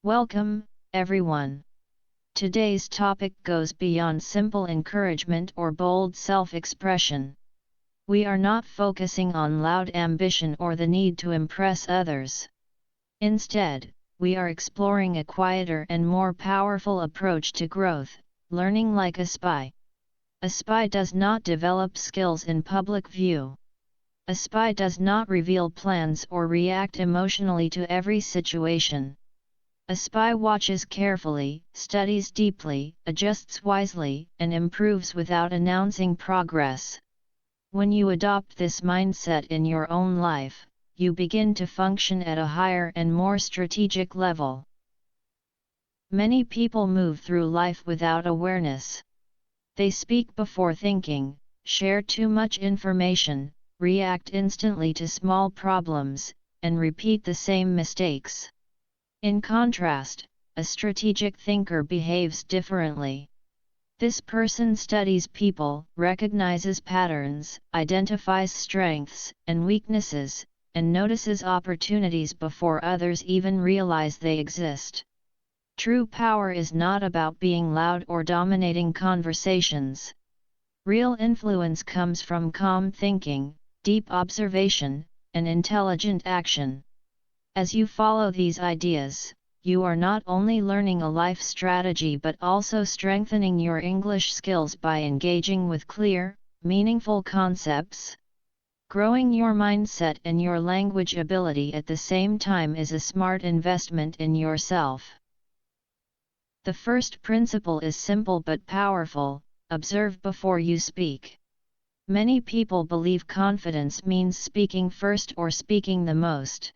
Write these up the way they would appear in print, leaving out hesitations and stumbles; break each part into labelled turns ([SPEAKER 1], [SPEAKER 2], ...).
[SPEAKER 1] Welcome, everyone. Today's topic goes beyond simple encouragement or bold self-expression. We are not focusing on loud ambition or the need to impress others. Instead, we are exploring a quieter and more powerful approach to growth, learning like a spy. A spy does not develop skills in public view. A spy does not reveal plans or react emotionally to every situation. A spy watches carefully, studies deeply, adjusts wisely, and improves without announcing progress. When you adopt this mindset in your own life, you begin to function at a higher and more strategic level. Many people move through life without awareness. They speak before thinking, share too much information, react instantly to small problems, and repeat the same mistakes. In contrast, a strategic thinker behaves differently. This person studies people, recognizes patterns, identifies strengths and weaknesses, and notices opportunities before others even realize they exist. True power is not about being loud or dominating conversations. Real influence comes from calm thinking, deep observation, and intelligent action. As you follow these ideas, you are not only learning a life strategy but also strengthening your English skills by engaging with clear, meaningful concepts. Growing your mindset and your language ability at the same time is a smart investment in yourself. The first principle is simple but powerful: observe before you speak. Many people believe confidence means speaking first or speaking the most.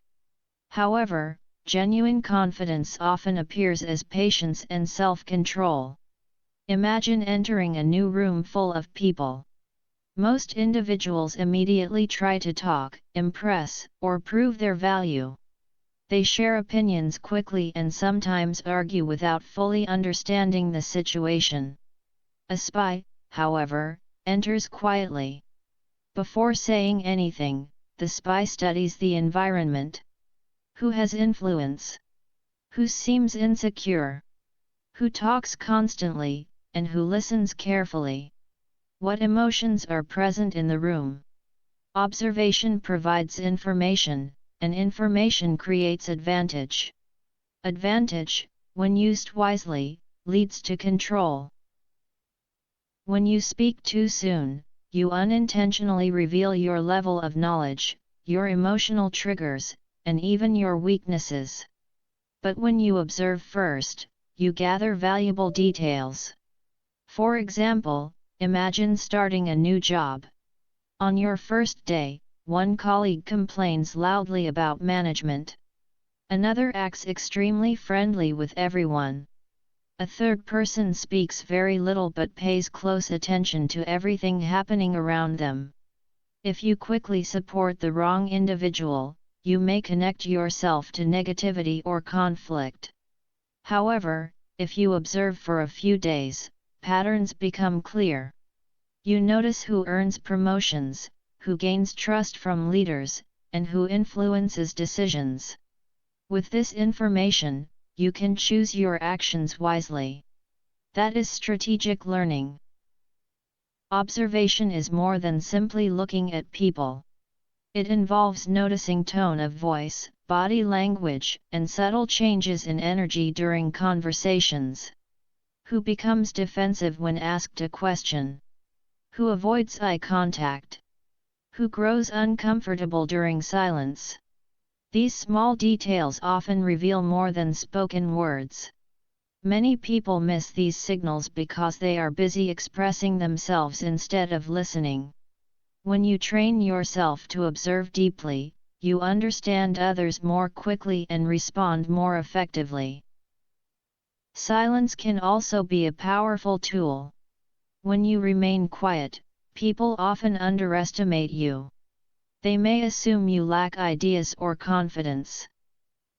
[SPEAKER 1] However, genuine confidence often appears as patience and self-control. Imagine entering a new room full of people. Most individuals immediately try to talk, impress, or prove their value. They share opinions quickly and sometimes argue without fully understanding the situation. A spy, however, enters quietly. Before saying anything, the spy studies the environment. Who has influence? Who seems insecure? Who talks constantly, and who listens carefully? What emotions are present in the room? Observation provides information, and information creates advantage. Advantage, when used wisely, leads to control. When you speak too soon, you unintentionally reveal your level of knowledge, your emotional triggers, and even your weaknesses. But when you observe first, you gather valuable details. For example, imagine starting a new job. On your first day, one colleague complains loudly about management. Another acts extremely friendly with everyone. A third person speaks very little but pays close attention to everything happening around them. If you quickly support the wrong individual, you may connect yourself to negativity or conflict. However, if you observe for a few days, patterns become clear. You notice who earns promotions, who gains trust from leaders, and who influences decisions. With this information, you can choose your actions wisely. That is strategic learning. Observation is more than simply looking at people. It involves noticing tone of voice, body language, and subtle changes in energy during conversations. Who becomes defensive when asked a question? Who avoids eye contact? Who grows uncomfortable during silence? These small details often reveal more than spoken words. Many people miss these signals because they are busy expressing themselves instead of listening. When you train yourself to observe deeply, you understand others more quickly and respond more effectively. Silence can also be a powerful tool. When you remain quiet, people often underestimate you. They may assume you lack ideas or confidence.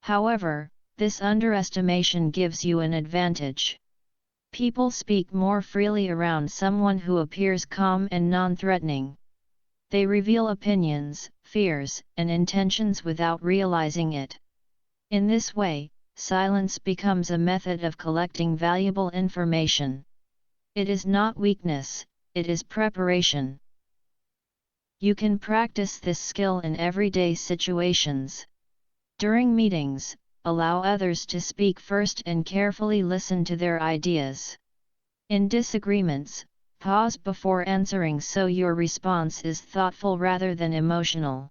[SPEAKER 1] However, this underestimation gives you an advantage. People speak more freely around someone who appears calm and non-threatening. They reveal opinions, fears, and intentions without realizing it. In this way, silence becomes a method of collecting valuable information. It is not weakness, it is preparation. You can practice this skill in everyday situations. During meetings, allow others to speak first and carefully listen to their ideas. In disagreements, pause before answering so your response is thoughtful rather than emotional.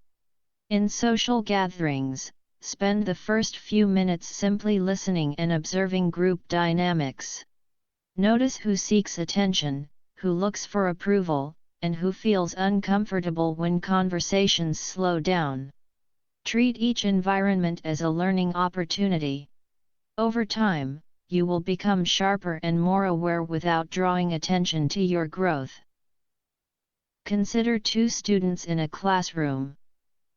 [SPEAKER 1] In social gatherings, spend the first few minutes simply listening and observing group dynamics. Notice who seeks attention, who looks for approval, and who feels uncomfortable when conversations slow down. Treat each environment as a learning opportunity. Over time, you will become sharper and more aware without drawing attention to your growth. Consider two students in a classroom.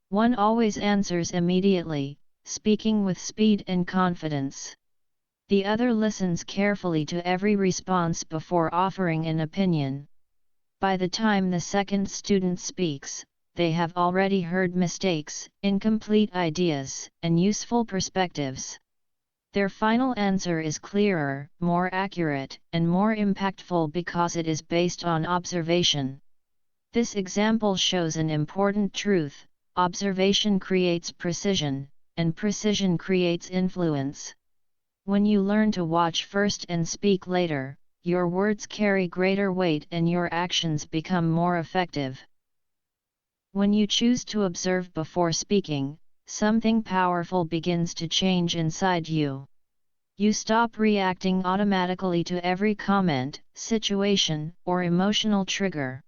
[SPEAKER 1] One always answers immediately, speaking with speed and confidence. The other listens carefully to every response before offering an opinion. By the time the second student speaks, they have already heard mistakes, incomplete ideas, and useful perspectives. Their final answer is clearer, more accurate, and more impactful because it is based on observation. This example shows an important truth: observation creates precision, and precision creates influence. When you learn to watch first and speak later, your words carry greater weight and your actions become more effective. When you choose to observe before speaking, something powerful begins to change inside you. You stop reacting automatically to every comment, situation, or emotional trigger.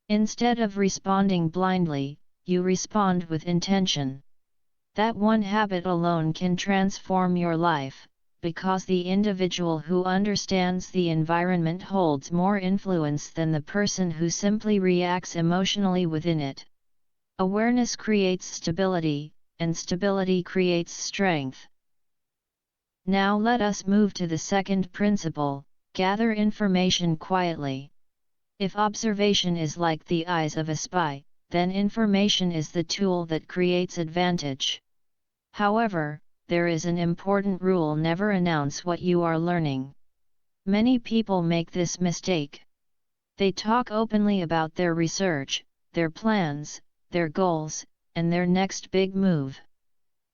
[SPEAKER 1] Instead of responding blindly, you respond with intention. That one habit alone can transform your life, because the individual who understands the environment holds more influence than the person who simply reacts emotionally within it. Awareness creates stability, and stability creates strength. Now let us move to the second principle: gather information quietly. If observation is like the eyes of a spy, then information is the tool that creates advantage. However, there is an important rule: never announce what you are learning. Many people make this mistake. They talk openly about their research, their plans, their goals, and their next big move.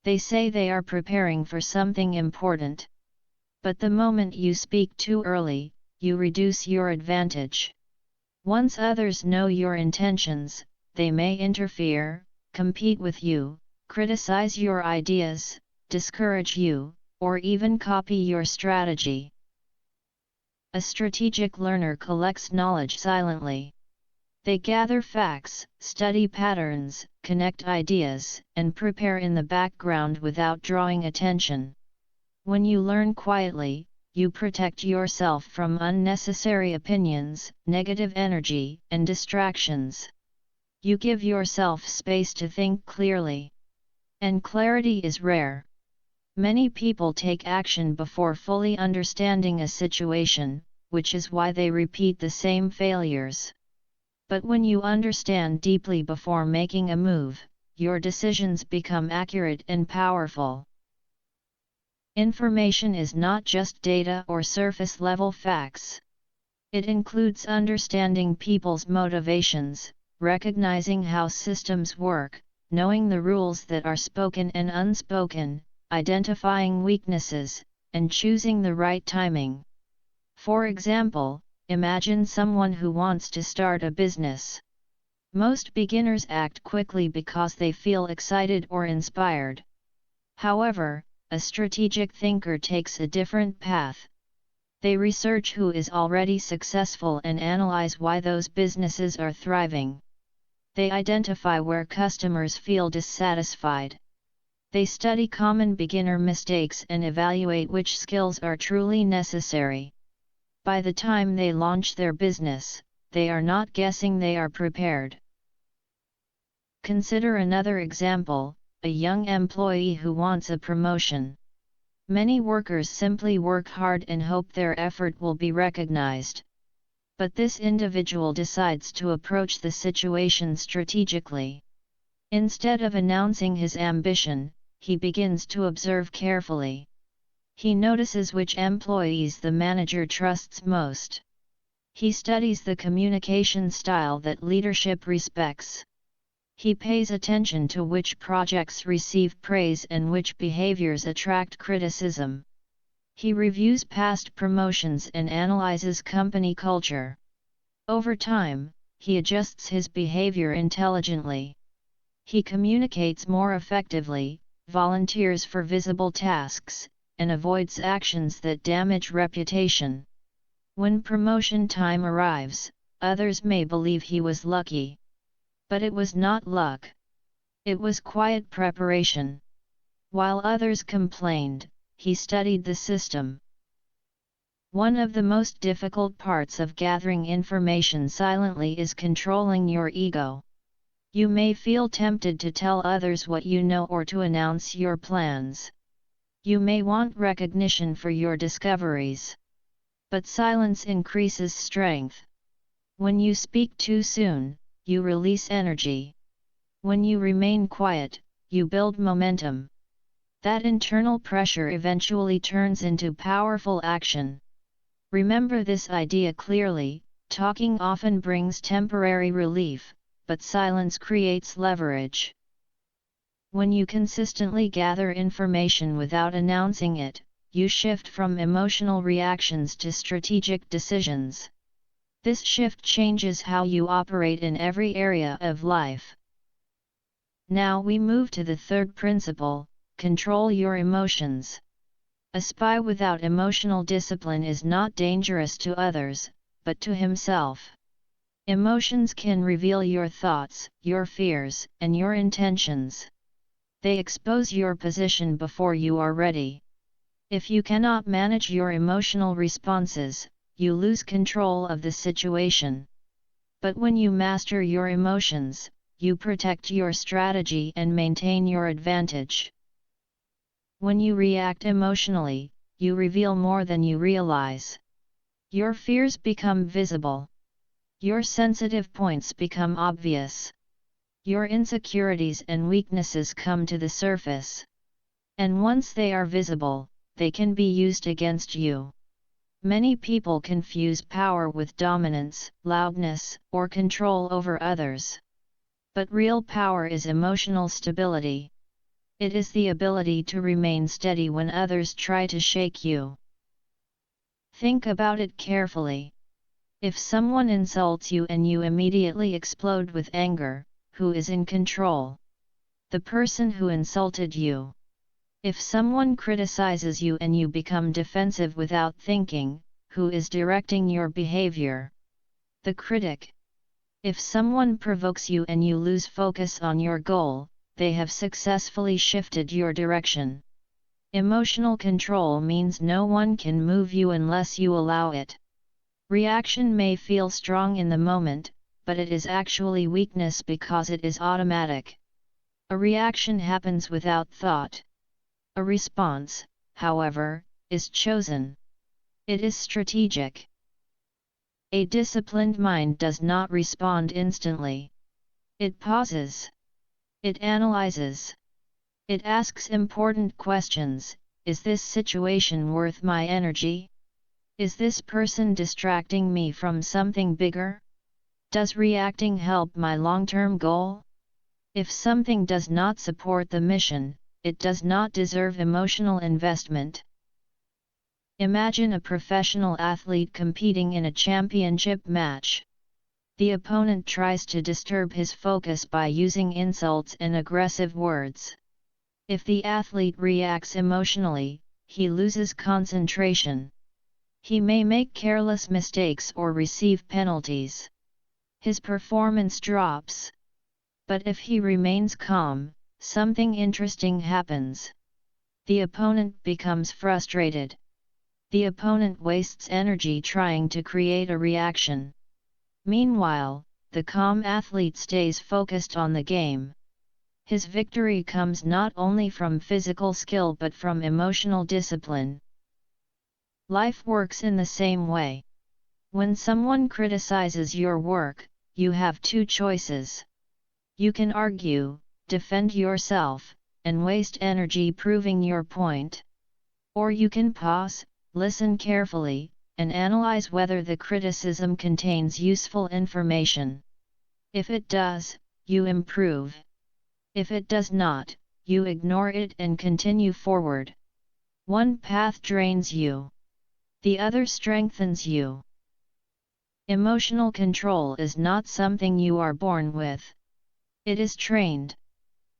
[SPEAKER 1] They say they are preparing for something important. But the moment you speak too early, you reduce your advantage. Once others know your intentions, they may interfere, compete with you, criticize your ideas, discourage you, or even copy your strategy. A strategic learner collects knowledge silently. They gather facts, study patterns, connect ideas, and prepare in the background without drawing attention. When you learn quietly, you protect yourself from unnecessary opinions, negative energy, and distractions. You give yourself space to think clearly. And clarity is rare. Many people take action before fully understanding a situation, which is why they repeat the same failures. But when you understand deeply before making a move, your decisions become accurate and powerful. Information is not just data or surface-level facts. It includes understanding people's motivations, recognizing how systems work, knowing the rules that are spoken and unspoken, identifying weaknesses, and choosing the right timing. For example, imagine someone who wants to start a business. Most beginners act quickly because they feel excited or inspired. However, a strategic thinker takes a different path. They research who is already successful and analyze why those businesses are thriving. They identify where customers feel dissatisfied. They study common beginner mistakes and evaluate which skills are truly necessary. By the time they launch their business, they are not guessing, they are prepared. Consider another example: a young employee who wants a promotion. Many workers simply work hard and hope their effort will be recognized. But this individual decides to approach the situation strategically. Instead of announcing his ambition, he begins to observe carefully. He notices which employees the manager trusts most. He studies the communication style that leadership respects. He pays attention to which projects receive praise and which behaviors attract criticism. He reviews past promotions and analyzes company culture. Over time, he adjusts his behavior intelligently. He communicates more effectively, volunteers for visible tasks, and avoids actions that damage reputation. When promotion time arrives, others may believe he was lucky. But it was not luck. It was quiet preparation. While others complained, he studied the system. One of the most difficult parts of gathering information silently is controlling your ego. You may feel tempted to tell others what you know or to announce your plans. You may want recognition for your discoveries. But silence increases strength. When you speak too soon, you release energy. When you remain quiet, you build momentum. That internal pressure eventually turns into powerful action. Remember this idea clearly: talking often brings temporary relief, but silence creates leverage. When you consistently gather information without announcing it, you shift from emotional reactions to strategic decisions. This shift changes how you operate in every area of life. Now we move to the third principle: control your emotions. A spy without emotional discipline is not dangerous to others, but to himself. Emotions can reveal your thoughts, your fears, and your intentions. They expose your position before you are ready. If you cannot manage your emotional responses, you lose control of the situation. But when you master your emotions, you protect your strategy and maintain your advantage. When you react emotionally, you reveal more than you realize. Your fears become visible. Your sensitive points become obvious. Your insecurities and weaknesses come to the surface. And once they are visible, they can be used against you. Many people confuse power with dominance, loudness, or control over others. But real power is emotional stability. It is the ability to remain steady when others try to shake you. Think about it carefully. If someone insults you and you immediately explode with anger, who is in control? The person who insulted you. If someone criticizes you and you become defensive without thinking, who is directing your behavior? The critic. If someone provokes you and you lose focus on your goal, they have successfully shifted your direction. Emotional control means no one can move you unless you allow it. Reaction may feel strong in the moment, but it is actually weakness because it is automatic. A reaction happens without thought. A response, however, is chosen. It is strategic. A disciplined mind does not respond instantly. It pauses. It analyzes. It asks important questions. Is this situation worth my energy? Is this person distracting me from something bigger? Does reacting help my long-term goal? If something does not support the mission, it does not deserve emotional investment. Imagine a professional athlete competing in a championship match. The opponent tries to disturb his focus by using insults and aggressive words. If the athlete reacts emotionally, he loses concentration. He may make careless mistakes or receive penalties. His performance drops. But if he remains calm, something interesting happens. The opponent becomes frustrated. The opponent wastes energy trying to create a reaction. Meanwhile, the calm athlete stays focused on the game. His victory comes not only from physical skill but from emotional discipline. Life works in the same way. When someone criticizes your work, you have two choices. You can argue, defend yourself, and waste energy proving your point. Or you can pause, listen carefully, and analyze whether the criticism contains useful information. If it does, you improve. If it does not, you ignore it and continue forward. One path drains you. The other strengthens you. Emotional control is not something you are born with. It is trained.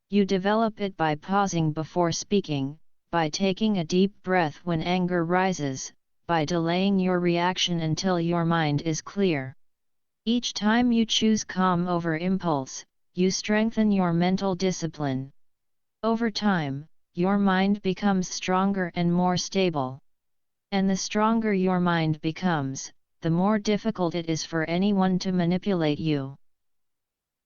[SPEAKER 1] You develop it by pausing before speaking, by taking a deep breath when anger rises, by delaying your reaction until your mind is clear. Each time you choose calm over impulse, you strengthen your mental discipline. Over time, your mind becomes stronger and more stable. And the stronger your mind becomes, the more difficult it is for anyone to manipulate you.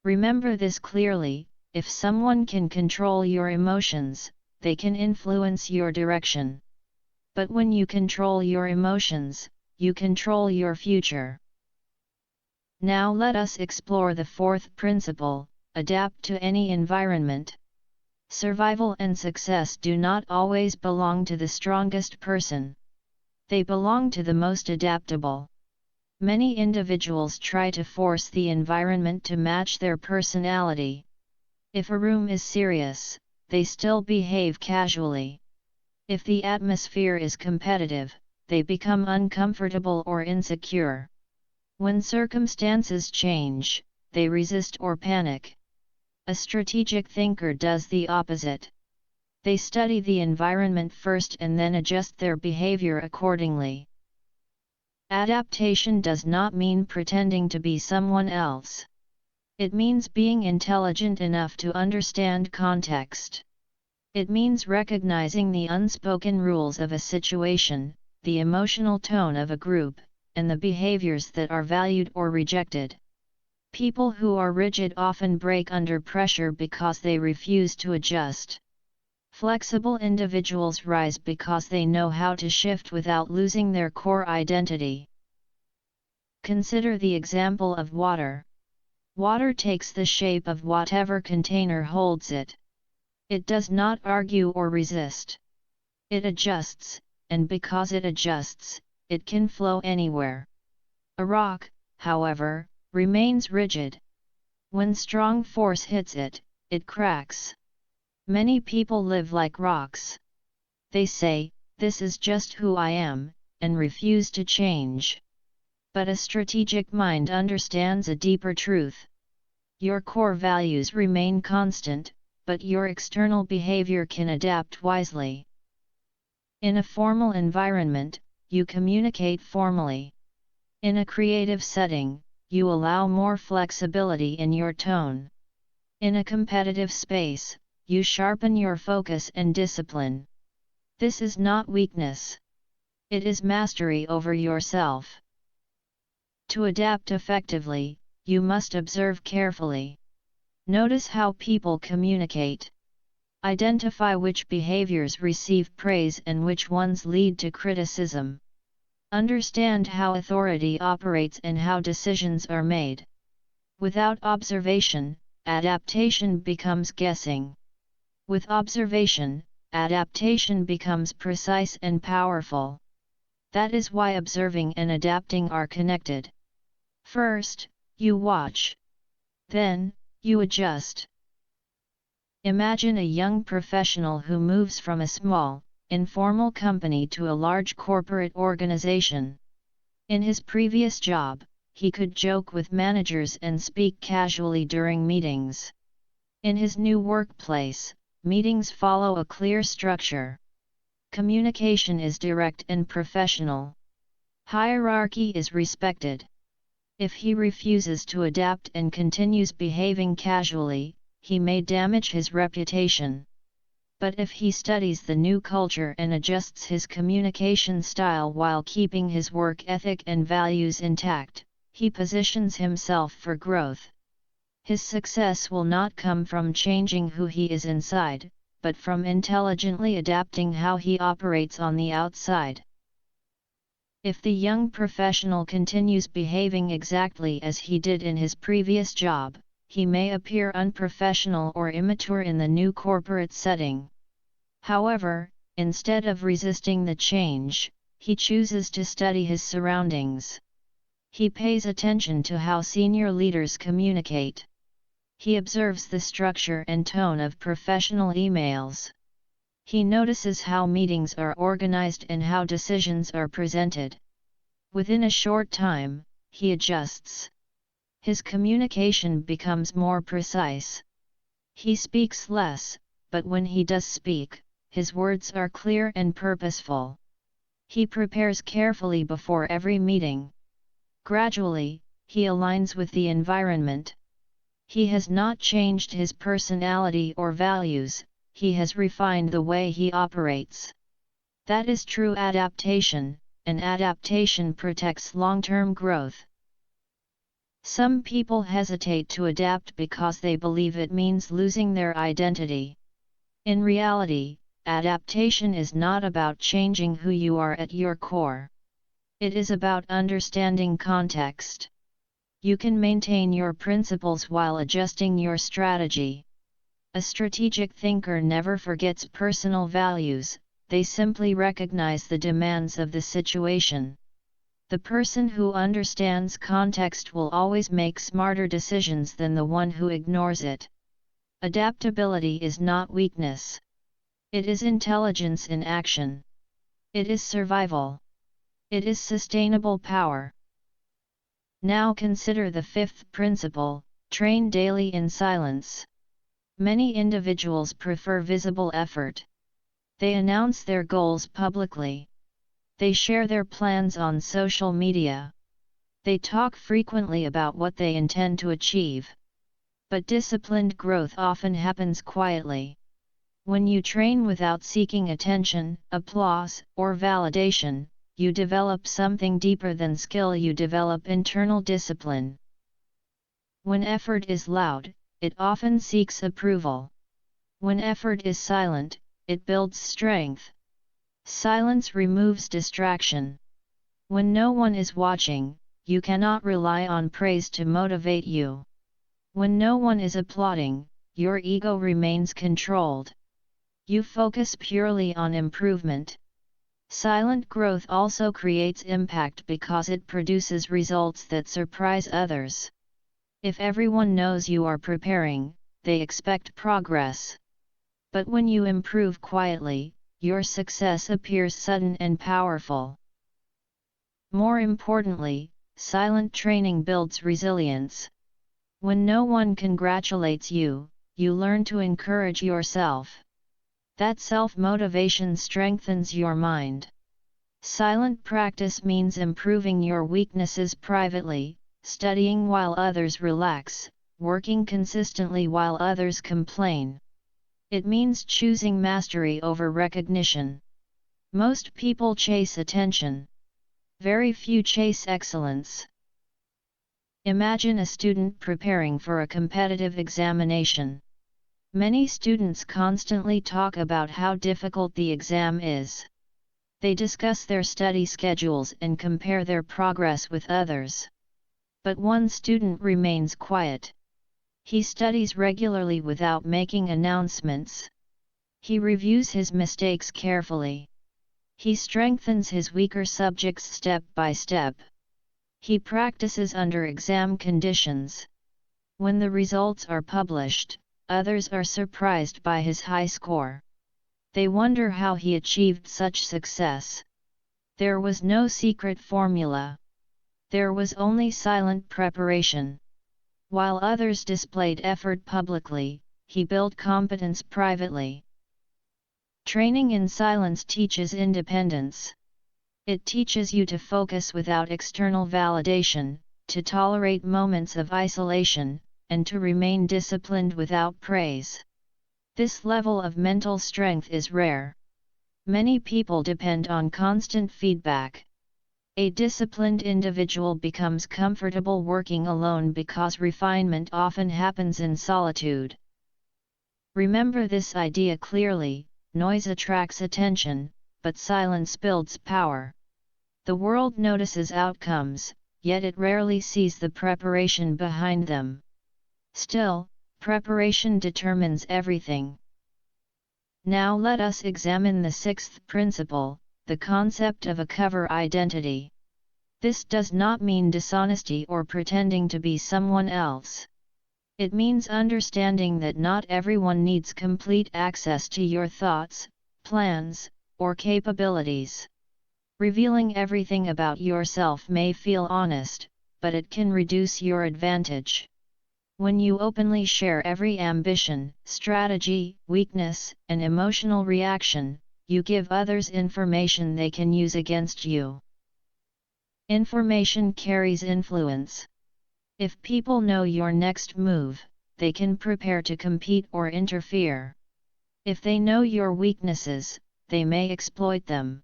[SPEAKER 1] Remember this clearly: if someone can control your emotions, they can influence your direction. But when you control your emotions, you control your future. Now let us explore the fourth principle: adapt to any environment. Survival and success do not always belong to the strongest person. They belong to the most adaptable. Many individuals try to force the environment to match their personality. If a room is serious, they still behave casually. If the atmosphere is competitive, they become uncomfortable or insecure. When circumstances change, they resist or panic. A strategic thinker does the opposite. They study the environment first and then adjust their behavior accordingly. Adaptation does not mean pretending to be someone else. It means being intelligent enough to understand context. It means recognizing the unspoken rules of a situation, the emotional tone of a group, and the behaviors that are valued or rejected. People who are rigid often break under pressure because they refuse to adjust. Flexible individuals rise because they know how to shift without losing their core identity. Consider the example of water. Water takes the shape of whatever container holds it. It does not argue or resist. It adjusts, and because it adjusts, it can flow anywhere. A rock, however, remains rigid. When strong force hits it, it cracks. Many people live like rocks. They say, "This is just who I am," and refuse to change. But a strategic mind understands a deeper truth. Your core values remain constant, but your external behavior can adapt wisely. In a formal environment, you communicate formally. In a creative setting, you allow more flexibility in your tone. In a competitive space, you sharpen your focus and discipline. This is not weakness. It is mastery over yourself. To adapt effectively, you must observe carefully. Notice how people communicate. Identify which behaviors receive praise and which ones lead to criticism. Understand how authority operates and how decisions are made. Without observation, adaptation becomes guessing. With observation, adaptation becomes precise and powerful. That is why observing and adapting are connected. First, you watch. Then, you adjust. Imagine a young professional who moves from a small, informal company to a large corporate organization. In his previous job, he could joke with managers and speak casually during meetings. In his new workplace, meetings follow a clear structure. Communication is direct and professional. Hierarchy is respected. If he refuses to adapt and continues behaving casually, he may damage his reputation. But if he studies the new culture and adjusts his communication style while keeping his work ethic and values intact, he positions himself for growth. His success will not come from changing who he is inside, but from intelligently adapting how he operates on the outside. If the young professional continues behaving exactly as he did in his previous job, he may appear unprofessional or immature in the new corporate setting. However, Instead of resisting the change, he chooses to study his surroundings. He pays attention to how senior leaders communicate. He observes the structure and tone of professional emails. He notices how meetings are organized and how decisions are presented. Within a short time, he adjusts. His communication becomes more precise. He speaks less, but when he does speak, his words are clear and purposeful. He prepares carefully before every meeting. Gradually, he aligns with the environment. He has not changed his personality or values, he has refined the way he operates. That is true adaptation, and adaptation protects long-term growth. Some people hesitate to adapt because they believe it means losing their identity. In reality, adaptation is not about changing who you are at your core. It is about understanding context. You can maintain your principles while adjusting your strategy. A strategic thinker never forgets personal values, they simply recognize the demands of the situation. The person who understands context will always make smarter decisions than the one who ignores it. Adaptability is not weakness. It is intelligence in action. It is survival. It is sustainable power. Now consider the fifth principle, train daily in silence. Many individuals prefer visible effort. They announce their goals publicly. They share their plans on social media. They talk frequently about what they intend to achieve. But disciplined growth often happens quietly. When you train without seeking attention, applause, or validation, you develop something deeper than skill, you develop internal discipline. When effort is loud, it often seeks approval. When effort is silent, it builds strength. Silence removes distraction. When no one is watching, you cannot rely on praise to motivate you. When no one is applauding, your ego remains controlled. You focus purely on improvement. Silent growth also creates impact because it produces results that surprise others. If everyone knows you are preparing, they expect progress. But when you improve quietly, your success appears sudden and powerful. More importantly, silent training builds resilience. When no one congratulates you, you learn to encourage yourself. That self-motivation strengthens your mind. Silent practice means improving your weaknesses privately, studying while others relax, working consistently while others complain. It means choosing mastery over recognition. Most people chase attention. Very few chase excellence. Imagine a student preparing for a competitive examination. Many students constantly talk about how difficult the exam is. They discuss their study schedules and compare their progress with others. But one student remains quiet. He studies regularly without making announcements. He reviews his mistakes carefully. He strengthens his weaker subjects step by step. He practices under exam conditions. When the results are published, others are surprised by his high score. They wonder how he achieved such success. There was no secret formula. There was only silent preparation. While others displayed effort publicly, he built competence privately. Training in silence teaches independence. It teaches you to focus without external validation, to tolerate moments of isolation, and to remain disciplined without praise. This level of mental strength is rare. Many people depend on constant feedback. A disciplined individual becomes comfortable working alone because refinement often happens in solitude. Remember this idea clearly: noise attracts attention, but silence builds power. The world notices outcomes, yet it rarely sees the preparation behind them. Still, preparation determines everything. Now let us examine the sixth principle, the concept of a cover identity. This does not mean dishonesty or pretending to be someone else. It means understanding that not everyone needs complete access to your thoughts, plans, or capabilities. Revealing everything about yourself may feel honest, but it can reduce your advantage. When you openly share every ambition, strategy, weakness, and emotional reaction, you give others information they can use against you. Information carries influence. If people know your next move, they can prepare to compete or interfere. If they know your weaknesses, they may exploit them.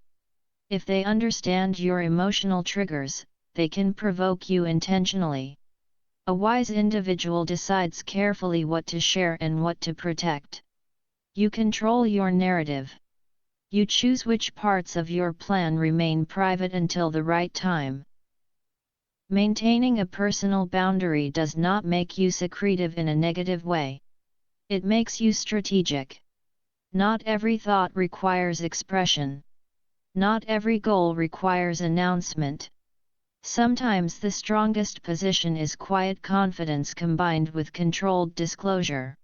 [SPEAKER 1] If they understand your emotional triggers, they can provoke you intentionally. A wise individual decides carefully what to share and what to protect. You control your narrative. You choose which parts of your plan remain private until the right time. Maintaining a personal boundary does not make you secretive in a negative way. It makes you strategic. Not every thought requires expression. Not every goal requires announcement. Sometimes the strongest position is quiet confidence combined with controlled disclosure.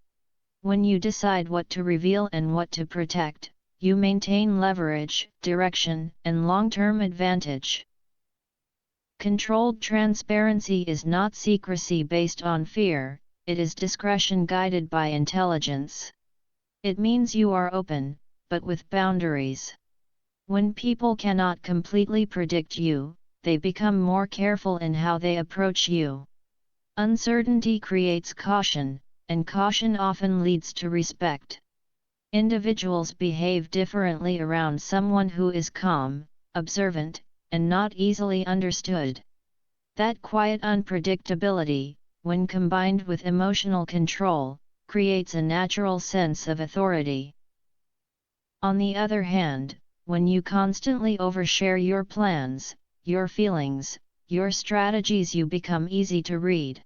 [SPEAKER 1] When you decide what to reveal and what to protect, you maintain leverage, direction, and long-term advantage. Controlled transparency is not secrecy based on fear, it is discretion guided by intelligence. It means you are open, but with boundaries. When people cannot completely predict you, they become more careful in how they approach you. Uncertainty creates caution, and caution often leads to respect. Individuals behave differently around someone who is calm, observant, and not easily understood. That quiet unpredictability, when combined with emotional control, creates a natural sense of authority. On the other hand, when you constantly overshare your plans, your feelings, your strategies, you become easy to read.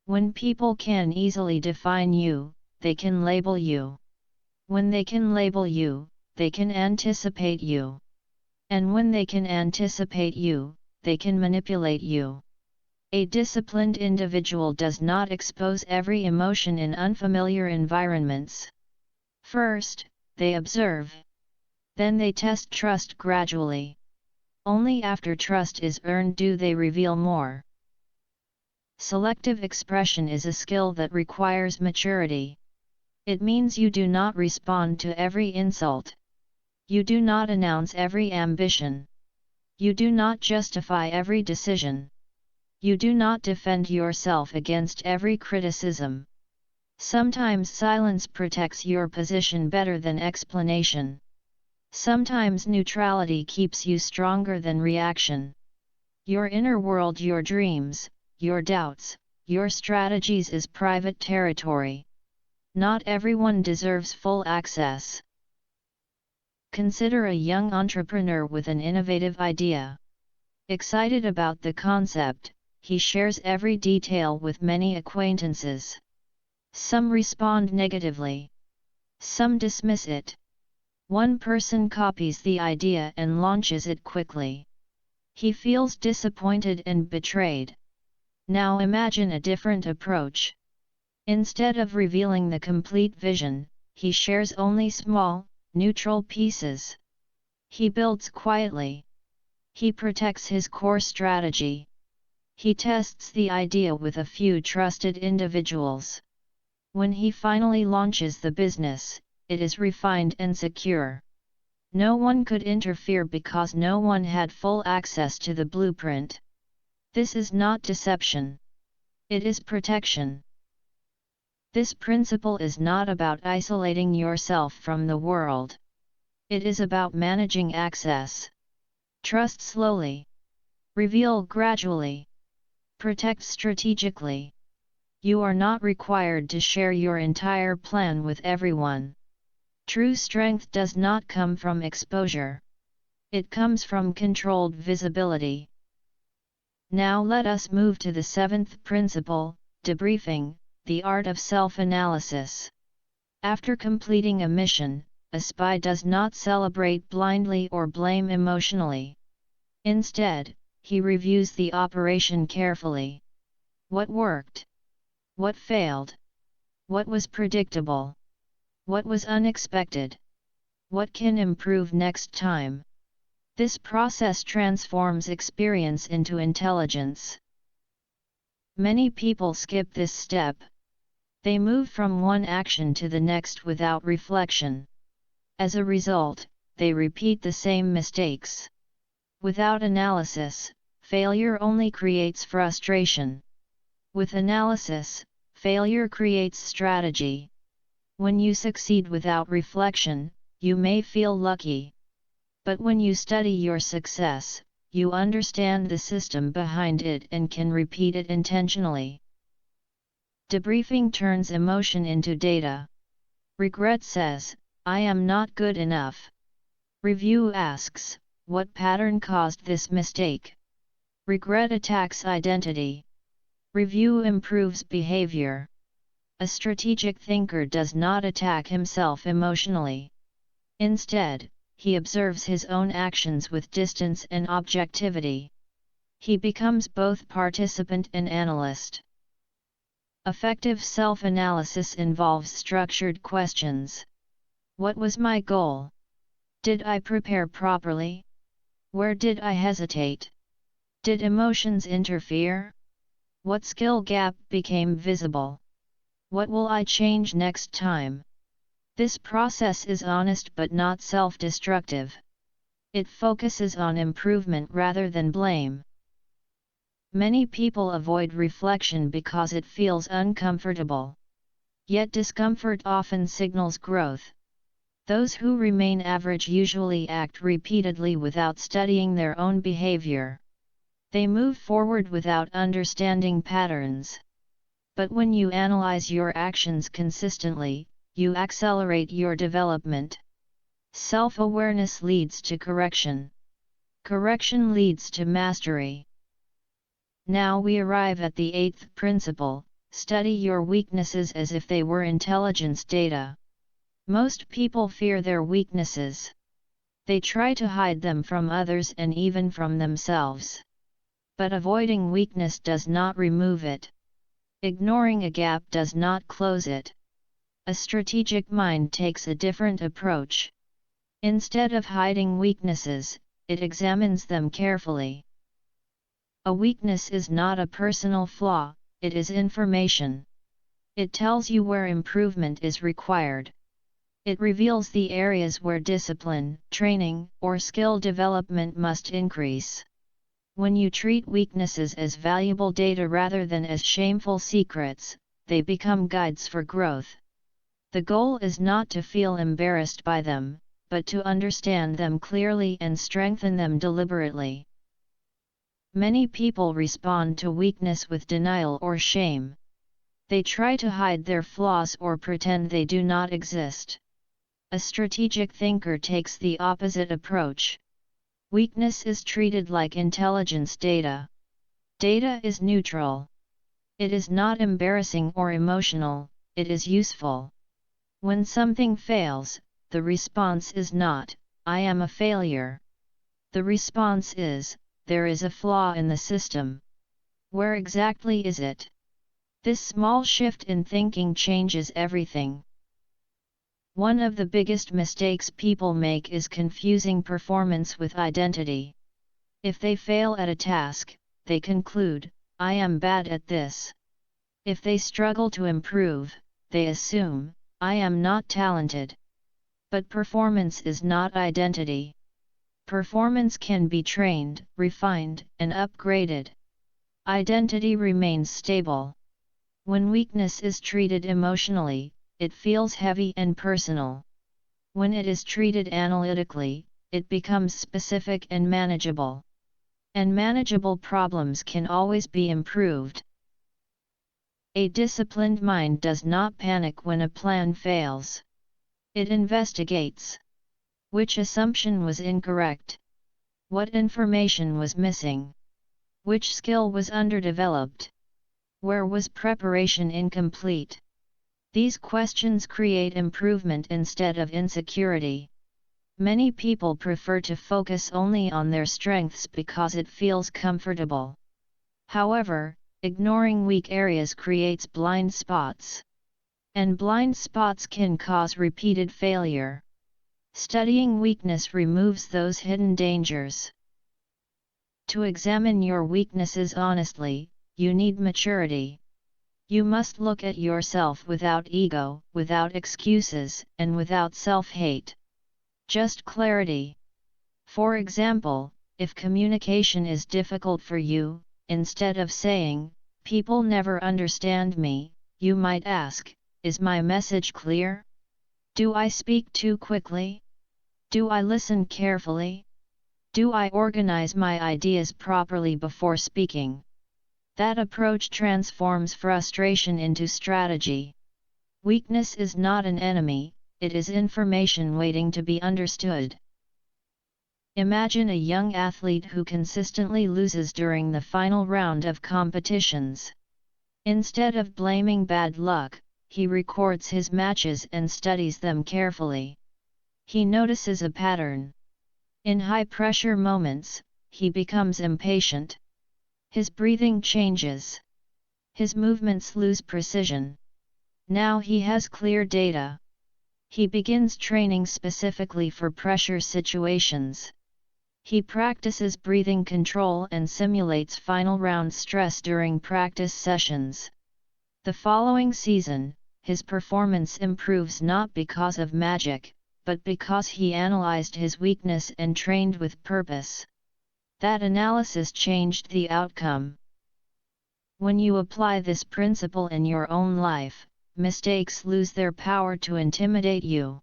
[SPEAKER 1] When people can easily define you, they can label you. When they can label you, they can anticipate you. And when they can anticipate you, they can manipulate you. A disciplined individual does not expose every emotion in unfamiliar environments. First, they observe. Then they test trust gradually. Only after trust is earned do they reveal more. Selective expression is a skill that requires maturity. It means you do not respond to every insult. You do not announce every ambition. You do not justify every decision. You do not defend yourself against every criticism. Sometimes silence protects your position better than explanation. Sometimes neutrality keeps you stronger than reaction. Your inner world, your dreams, your doubts, your strategies is private territory. Not everyone deserves full access. Consider a young entrepreneur with an innovative idea. Excited about the concept, he shares every detail with many acquaintances. Some respond negatively. Some dismiss it. One person copies the idea and launches it quickly. He feels disappointed and betrayed. Now imagine a different approach. Instead of revealing the complete vision, he shares only small, neutral pieces. He builds quietly. He protects his core strategy. He tests the idea with a few trusted individuals. When he finally launches the business, it is refined and secure. No one could interfere because no one had full access to the blueprint. This is not deception. It is protection. This principle is not about isolating yourself from the world. It is about managing access. Trust slowly. Reveal gradually. Protect strategically. You are not required to share your entire plan with everyone. True strength does not come from exposure. It comes from controlled visibility. Now let us move to the seventh principle, debriefing, the art of self-analysis. After completing a mission, a spy does not celebrate blindly or blame emotionally. Instead, he reviews the operation carefully. What worked? What failed? What was predictable? What was unexpected? What can improve next time? This process transforms experience into intelligence. Many people skip this step. They move from one action to the next without reflection. As a result, they repeat the same mistakes. Without analysis, failure only creates frustration. With analysis, failure creates strategy. When you succeed without reflection, you may feel lucky. But when you study your success, you understand the system behind it and can repeat it intentionally. Debriefing turns emotion into data. Regret says, "I am not good enough." Review asks, "What pattern caused this mistake?" Regret attacks identity. Review improves behavior. A strategic thinker does not attack himself emotionally. Instead, he observes his own actions with distance and objectivity. He becomes both participant and analyst. Effective self-analysis involves structured questions. What was my goal? Did I prepare properly? Where did I hesitate? Did emotions interfere? What skill gap became visible? What will I change next time? This process is honest but not self-destructive. It focuses on improvement rather than blame. Many people avoid reflection because it feels uncomfortable. Yet discomfort often signals growth. Those who remain average usually act repeatedly without studying their own behavior. They move forward without understanding patterns. But when you analyze your actions consistently, you accelerate your development. Self-awareness leads to correction. Correction leads to mastery. Now we arrive at the eighth principle: study your weaknesses as if they were intelligence data. Most people fear their weaknesses. They try to hide them from others and even from themselves. But avoiding weakness does not remove it. Ignoring a gap does not close it. A strategic mind takes a different approach. Instead of hiding weaknesses, it examines them carefully. A weakness is not a personal flaw, it is information. It tells you where improvement is required. It reveals the areas where discipline, training, or skill development must increase. When you treat weaknesses as valuable data rather than as shameful secrets, they become guides for growth. The goal is not to feel embarrassed by them, but to understand them clearly and strengthen them deliberately. Many people respond to weakness with denial or shame. They try to hide their flaws or pretend they do not exist. A strategic thinker takes the opposite approach. Weakness is treated like intelligence data. Data is neutral. It is not embarrassing or emotional, it is useful. When something fails, the response is not, "I am a failure." The response is, "There is a flaw in the system." Where exactly is it? This small shift in thinking changes everything. One of the biggest mistakes people make is confusing performance with identity. If they fail at a task, they conclude, "I am bad at this." If they struggle to improve, they assume, "I am not talented." But performance is not identity. Performance can be trained, refined, and upgraded. Identity remains stable. When weakness is treated emotionally, it feels heavy and personal. When it is treated analytically, it becomes specific and manageable. And manageable problems can always be improved. A disciplined mind does not panic when a plan fails. It investigates. Which assumption was incorrect? What information was missing? Which skill was underdeveloped? Where was preparation incomplete? These questions create improvement instead of insecurity. Many people prefer to focus only on their strengths because it feels comfortable. However, ignoring weak areas creates blind spots. And blind spots can cause repeated failure. Studying weakness removes those hidden dangers. To examine your weaknesses honestly, you need maturity. You must look at yourself without ego, without excuses, and without self-hate. Just clarity. For example, if communication is difficult for you, instead of saying, "People never understand me," you might ask, "Is my message clear? Do I speak too quickly? Do I listen carefully? Do I organize my ideas properly before speaking?" That approach transforms frustration into strategy. Weakness is not an enemy, it is information waiting to be understood. Imagine a young athlete who consistently loses during the final round of competitions. Instead of blaming bad luck, he records his matches and studies them carefully. He notices a pattern. In high-pressure moments, he becomes impatient. His breathing changes. His movements lose precision. Now he has clear data. He begins training specifically for pressure situations. He practices breathing control and simulates final round stress during practice sessions. The following season, his performance improves not because of magic, but because he analyzed his weakness and trained with purpose. That analysis changed the outcome. When you apply this principle in your own life, mistakes lose their power to intimidate you.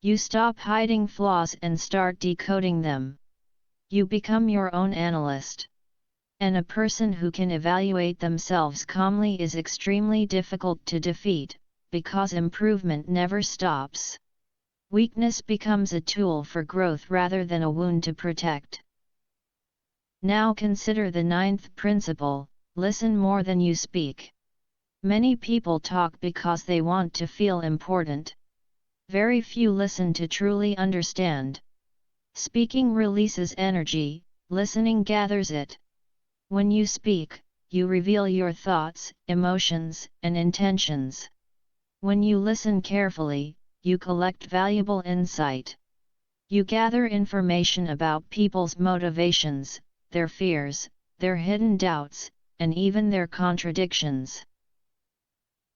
[SPEAKER 1] You stop hiding flaws and start decoding them. You become your own analyst. And a person who can evaluate themselves calmly is extremely difficult to defeat, because improvement never stops. Weakness becomes a tool for growth rather than a wound to protect. Now consider the ninth principle: listen more than you speak. Many people talk because they want to feel important. Very few listen to truly understand. Speaking releases energy, listening gathers it. When you speak, you reveal your thoughts, emotions, and intentions. When you listen carefully, you collect valuable insight. You gather information about people's motivations, their fears, their hidden doubts, and even their contradictions.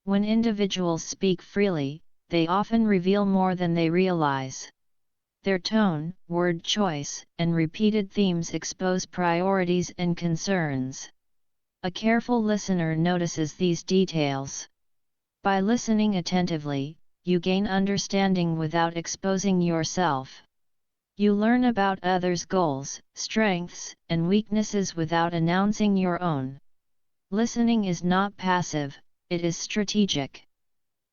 [SPEAKER 1] When individuals speak freely, they often reveal more than they realize. Their tone, word choice, and repeated themes expose priorities and concerns. A careful listener notices these details. By listening attentively, you gain understanding without exposing yourself. You learn about others' goals, strengths, and weaknesses without announcing your own. Listening is not passive, it is strategic.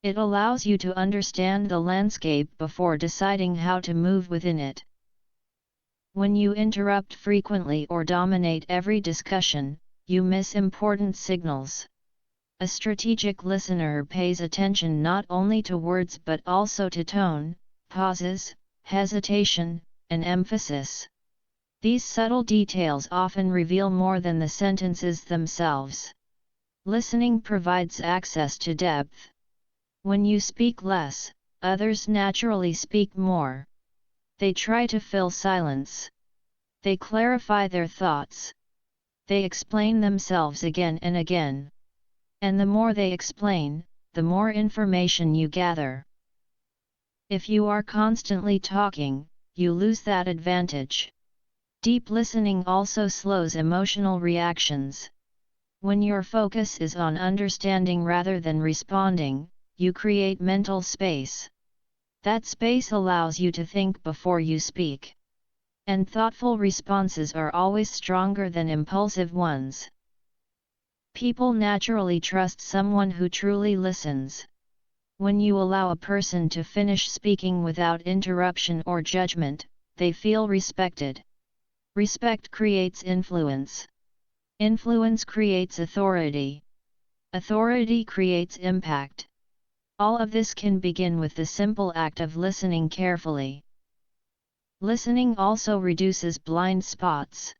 [SPEAKER 1] It allows you to understand the landscape before deciding how to move within it. When you interrupt frequently or dominate every discussion, you miss important signals. A strategic listener pays attention not only to words but also to tone, pauses, hesitation, and emphasis. These subtle details often reveal more than the sentences themselves. Listening provides access to depth. When you speak less, others naturally speak more. They try to fill silence. They clarify their thoughts. They explain themselves again and again. And the more they explain, the more information you gather. If you are constantly talking, you lose that advantage. Deep listening also slows emotional reactions. When your focus is on understanding rather than responding, you create mental space. That space allows you to think before you speak. And thoughtful responses are always stronger than impulsive ones. People naturally trust someone who truly listens. When you allow a person to finish speaking without interruption or judgment, they feel respected. Respect creates influence. Influence creates authority. Authority creates impact. All of this can begin with the simple act of listening carefully. Listening also reduces blind spots.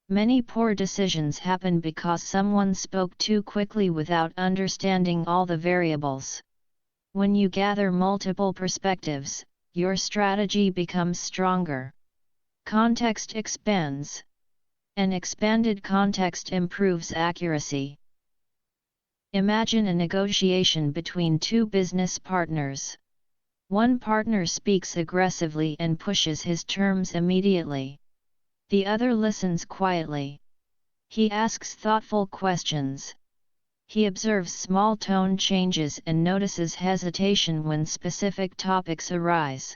[SPEAKER 1] Many poor decisions happen because someone spoke too quickly without understanding all the variables. When you gather multiple perspectives, your strategy becomes stronger. Context expands. An expanded context improves accuracy. Imagine a negotiation between two business partners. One partner speaks aggressively and pushes his terms immediately. The other listens quietly. He asks thoughtful questions. He observes small tone changes and notices hesitation when specific topics arise.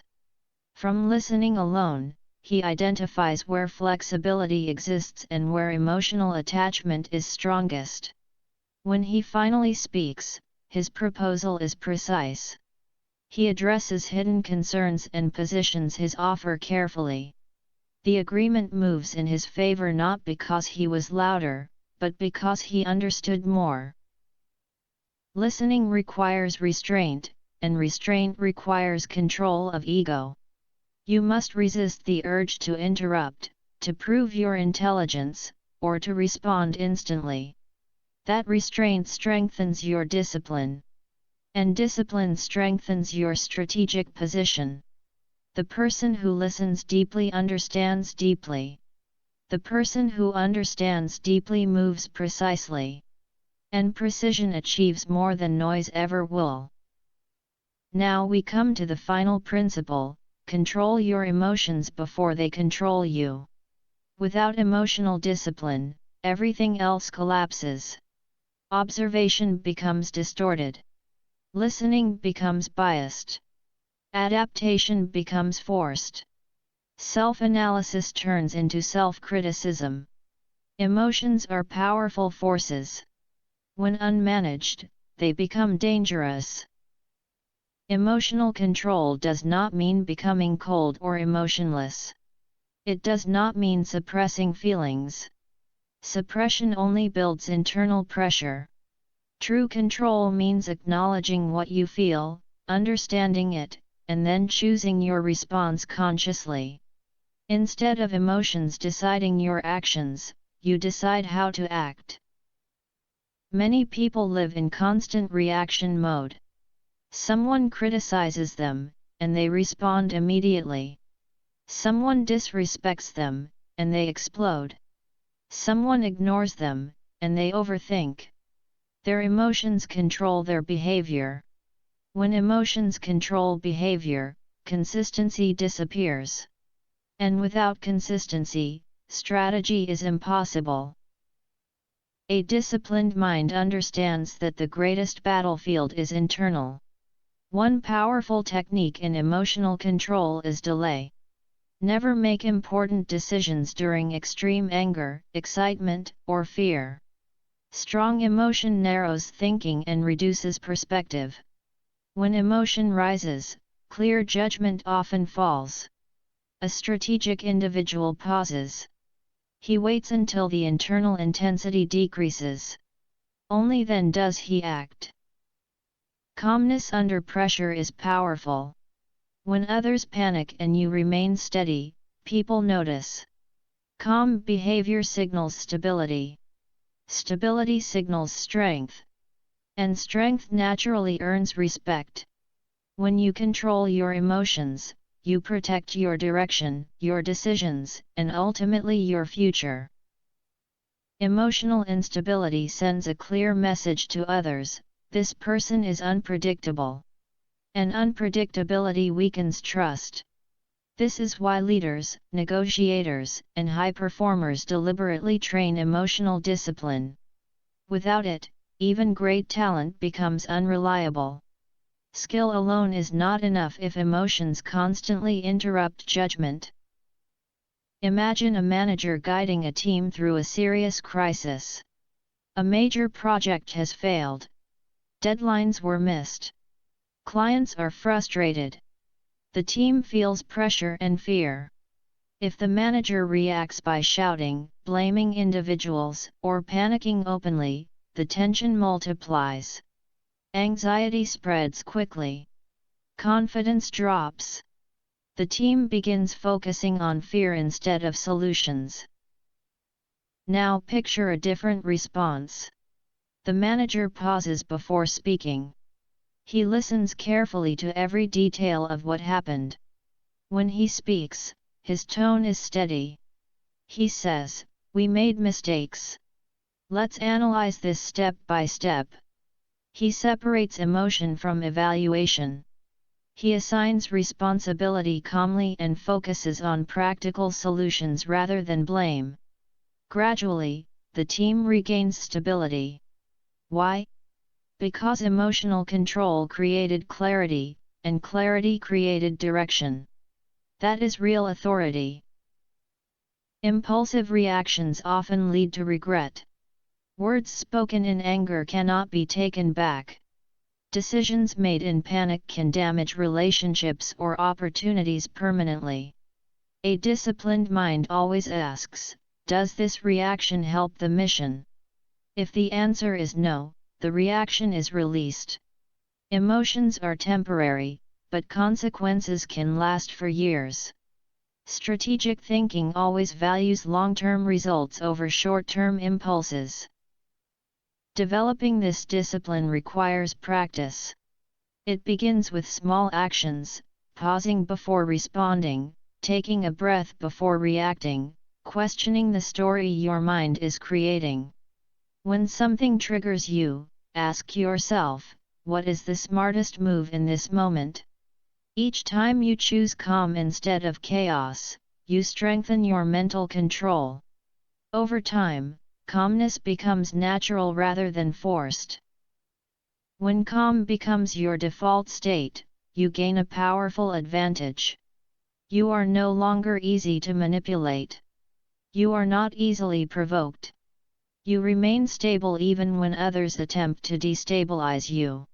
[SPEAKER 1] From listening alone, he identifies where flexibility exists and where emotional attachment is strongest. When he finally speaks, his proposal is precise. He addresses hidden concerns and positions his offer carefully. The agreement moves in his favor not because he was louder, but because he understood more. Listening requires restraint, and restraint requires control of ego. You must resist the urge to interrupt, to prove your intelligence, or to respond instantly. That restraint strengthens your discipline. And discipline strengthens your strategic position. The person who listens deeply understands deeply. The person who understands deeply moves precisely. And precision achieves more than noise ever will. Now we come to the final principle: control your emotions before they control you. Without emotional discipline, everything else collapses. Observation becomes distorted. Listening becomes biased. Adaptation becomes forced. Self-analysis turns into self-criticism. Emotions are powerful forces. When unmanaged, they become dangerous. Emotional control does not mean becoming cold or emotionless. It does not mean suppressing feelings. Suppression only builds internal pressure. True control means acknowledging what you feel, understanding it, and then choosing your response consciously. Instead of emotions deciding your actions, you decide how to act. Many people live in constant reaction mode. Someone criticizes them, and they respond immediately. Someone disrespects them, and they explode. Someone ignores them, and they overthink. Their emotions control their behavior. When emotions control behavior, consistency disappears. And without consistency, strategy is impossible. A disciplined mind understands that the greatest battlefield is internal. One powerful technique in emotional control is delay. Never make important decisions during extreme anger, excitement, or fear. Strong emotion narrows thinking and reduces perspective. When emotion rises, clear judgment often falls. A strategic individual pauses. He waits until the internal intensity decreases. Only then does he act. Calmness under pressure is powerful. When others panic and you remain steady, people notice. Calm behavior signals stability. Stability signals strength. And strength naturally earns respect. When you control your emotions, you protect your direction, your decisions, and ultimately your future. Emotional instability sends a clear message to others: this person is unpredictable. And unpredictability weakens trust. This is why leaders, negotiators, and high performers deliberately train emotional discipline. Without it, even great talent becomes unreliable. Skill alone is not enough if emotions constantly interrupt judgment. Imagine a manager guiding a team through a serious crisis. A major project has failed. Deadlines were missed. Clients are frustrated. The team feels pressure and fear. If the manager reacts by shouting, blaming individuals, or panicking openly, the tension multiplies. Anxiety spreads quickly. Confidence drops. The team begins focusing on fear instead of solutions. Now picture a different response. The manager pauses before speaking. He listens carefully to every detail of what happened. When he speaks, his tone is steady. He says, "We made mistakes. Let's analyze this step by step." He separates emotion from evaluation. He assigns responsibility calmly and focuses on practical solutions rather than blame. Gradually, the team regains stability. Why? Because emotional control created clarity, and clarity created direction. That is real authority. Impulsive reactions often lead to regret. Words spoken in anger cannot be taken back. Decisions made in panic can damage relationships or opportunities permanently. A disciplined mind always asks, does this reaction help the mission? If the answer is no, the reaction is released. Emotions are temporary, but consequences can last for years. Strategic thinking always values long-term results over short-term impulses. Developing this discipline requires practice. It begins with small actions, pausing before responding, taking a breath before reacting, questioning the story your mind is creating. When something triggers you, ask yourself, what is the smartest move in this moment? Each time you choose calm instead of chaos, you strengthen your mental control. Over time, calmness becomes natural rather than forced. When calm becomes your default state, you gain a powerful advantage. You are no longer easy to manipulate. You are not easily provoked. You remain stable even when others attempt to destabilize you.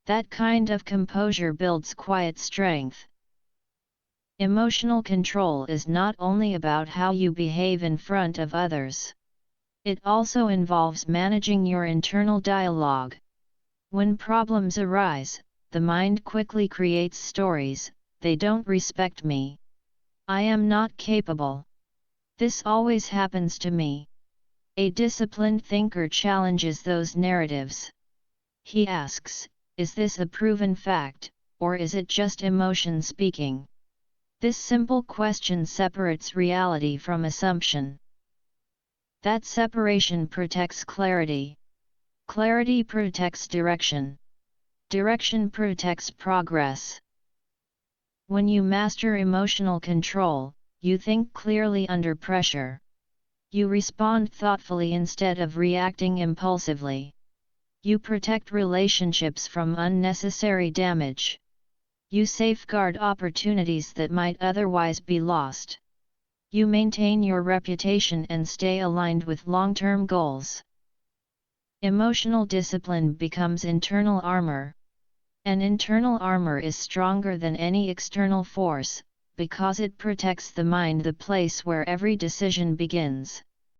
[SPEAKER 1] That kind of composure builds quiet strength. Emotional control is not only about how you behave in front of others. It also involves managing your internal dialogue. When problems arise, the mind quickly creates stories, "They don't respect me. I am not capable. This always happens to me." A disciplined thinker challenges those narratives. He asks, is this a proven fact, or is it just emotion speaking? This simple question separates reality from assumption. That separation protects clarity. Clarity protects direction. Direction protects progress. When you master emotional control, you think clearly under pressure. You respond thoughtfully instead of reacting impulsively. You protect relationships from unnecessary damage. You safeguard opportunities that might otherwise be lost. You maintain your reputation and stay aligned with long-term goals. Emotional discipline becomes internal armor. An internal armor is stronger than any external force, because it protects the mind, the place where every decision begins.